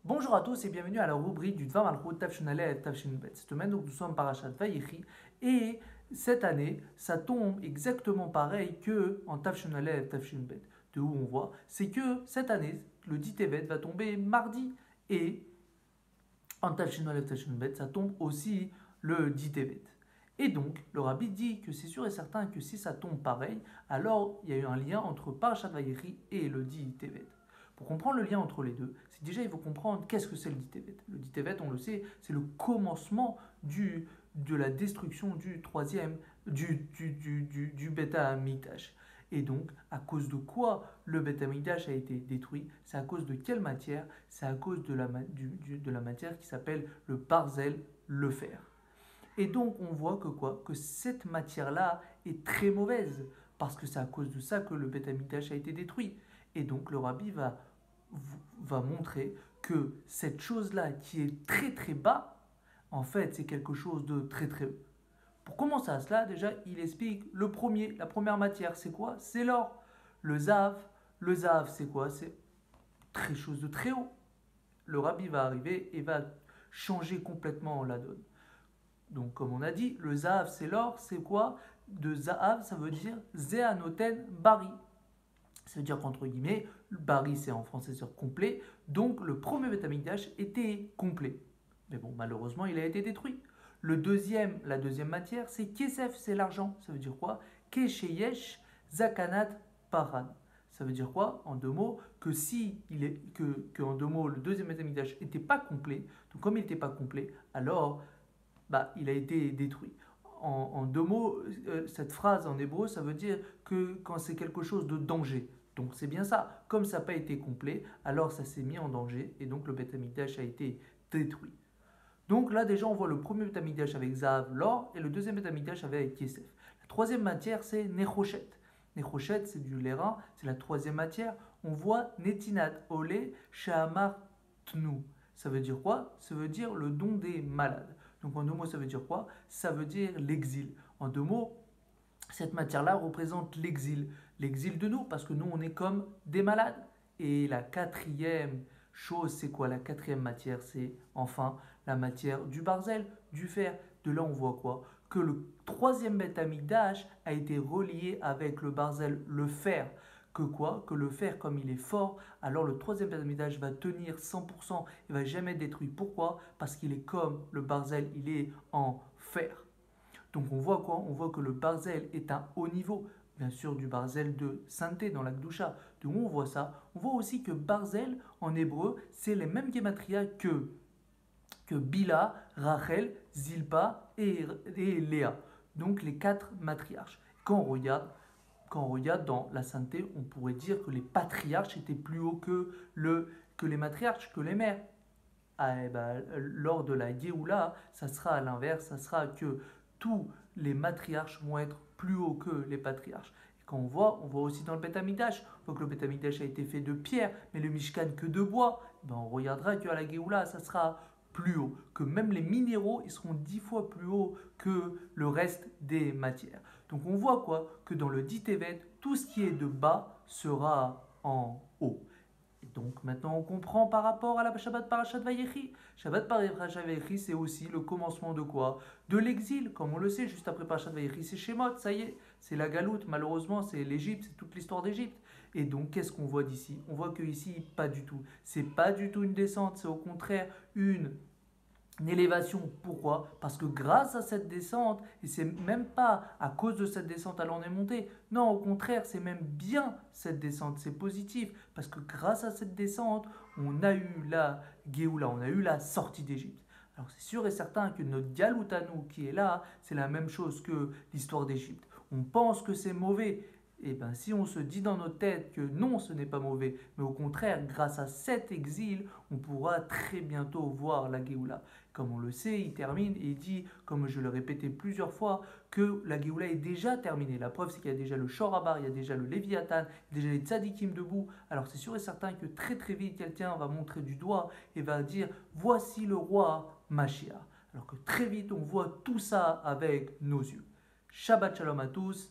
Bonjour à tous et bienvenue à la rubrique du Dvar Malchut Tafshin Aleph Tafshin Bet. Cette semaine, donc, nous sommes Parashat Vayechi et cette année, ça tombe exactement pareil que en Tafshin Aleph Tafshin Bet. De où on voit, c'est que cette année, le 10 Tevet va tomber mardi et en Tafshin Aleph Tafshin Bet, ça tombe aussi le 10 Tevet. Et donc, le rabbi dit que c'est sûr et certain que si ça tombe pareil, alors il y a eu un lien entre Parashat Vayechi et le 10 Tevet. Pour comprendre le lien entre les deux, c'est déjà il faut comprendre qu'est-ce que c'est le Ditevet. Le Ditevet, on le sait, c'est le commencement de la destruction du troisième, du Beth Amikdash. Et donc, à cause de quoi le Beth Amikdash a été détruit? C'est à cause de quelle matière? C'est à cause de la matière qui s'appelle le barzel, le fer. Et donc, on voit que quoi? Que cette matière-là est très mauvaise, parce que c'est à cause de ça que le Beth Amikdash a été détruit. Et donc, le rabbi va montrer que cette chose-là qui est très très bas, en fait, c'est quelque chose de très très haut. Pour commencer à cela, déjà, il explique la première matière, c'est quoi? C'est l'or. Le zav, c'est quoi? C'est très chose de très haut. Le rabbi va arriver et va changer complètement la donne. Donc, comme on a dit, le zav, c'est l'or, c'est quoi? De zahav, ça veut dire zeanoten bari. Ça veut dire qu'entre guillemets, le bari c'est en français sur complet, donc le premier Beth Amikdash était complet. Mais bon, malheureusement, il a été détruit. La deuxième matière, c'est kesef, c'est l'argent. Ça veut dire quoi? Kesheyesh zakanat paran. Ça veut dire quoi? En deux mots, en deux mots, le deuxième Beth Amikdash n'était pas complet. Donc comme il n'était pas complet, alors il a été détruit. En deux mots, cette phrase en hébreu, ça veut dire que quand c'est quelque chose de danger. Donc c'est bien ça. Comme ça n'a pas été complet, alors ça s'est mis en danger et donc le Beth Amikdash a été détruit. Donc là déjà on voit le premier Beth Amikdash avec Zahav, l'or, et le deuxième Beth Amikdash avec Kesef. La troisième matière c'est Nechoshet. Nechoshet c'est du lairin, c'est la troisième matière. On voit Netinat Ole Shahamar Tnu. Ça veut dire quoi? Ça veut dire le don des malades. Donc en deux mots, ça veut dire quoi? Ça veut dire l'exil. En deux mots, cette matière-là représente l'exil. L'exil de nous, parce que nous, on est comme des malades. Et la quatrième chose, c'est quoi? La quatrième matière, c'est enfin la matière du barzel, du fer. De là, on voit quoi? Que le troisième Beth Amikdash a été relié avec le barzel, le fer. Que quoi? Que le fer, comme il est fort, alors le troisième Beth Amikdash va tenir 100%, il va jamais être détruit. Pourquoi? Parce qu'il est comme le barzel, il est en fer. Donc on voit quoi? On voit que le barzel est un haut niveau, bien sûr du barzel de sainteté dans la Gdusha. D'où on voit ça? On voit aussi que barzel en hébreu, c'est les mêmes gematria que Bila, Rachel, Zilpa et Léa. Donc les quatre matriarches. Quand on regarde dans la sainteté, on pourrait dire que les patriarches étaient plus hauts que les matriarches, que les mères. Lors de la Géoula, ça sera à l'inverse, ça sera que tous les matriarches vont être plus hauts que les patriarches. Et quand on voit aussi dans le Beth Amikdash, on voit que le Beth Amikdash a été fait de pierre, mais le Mishkan que de bois. On regardera qu'à la Géoula, ça sera plus haut, que même les minéraux, ils seront 10 fois plus hauts que le reste des matières. Donc on voit quoi? Que dans le dit Tevet, tout ce qui est de bas sera en haut. Et donc maintenant on comprend par rapport à la Shabbat Parashat Vayechi. Shabbat Parashat Vayechi, c'est aussi le commencement de quoi? De l'exil, comme on le sait, juste après Parashat Vayechi, c'est Shemot, ça y est, c'est la galoute, malheureusement, c'est l'Égypte, c'est toute l'histoire d'Égypte. Et donc, qu'est-ce qu'on voit d'ici? On voit que ici, pas du tout. C'est pas du tout une descente, c'est au contraire une élévation. Pourquoi? Parce que grâce à cette descente, et c'est même pas à cause de cette descente alors on est monté, non, au contraire, c'est même bien cette descente, c'est positif, parce que grâce à cette descente, on a eu la Géoula, on a eu la sortie d'Égypte. Alors c'est sûr et certain que notre Galout à nous qui est là, c'est la même chose que l'histoire d'Égypte. On pense que c'est mauvais. Et bien si on se dit dans notre tête que non, ce n'est pas mauvais, mais au contraire, grâce à cet exil, on pourra très bientôt voir la Géoula. Comme on le sait, il termine et il dit, comme je le répétais plusieurs fois, que la Géoula est déjà terminée. La preuve, c'est qu'il y a déjà le Shorabar, il y a déjà le Léviathan, il y a déjà les Tzadikim debout. Alors c'est sûr et certain que très très vite, quelqu'un va montrer du doigt et va dire, voici le roi Mashiach. Alors que très vite, on voit tout ça avec nos yeux. Shabbat Shalom à tous.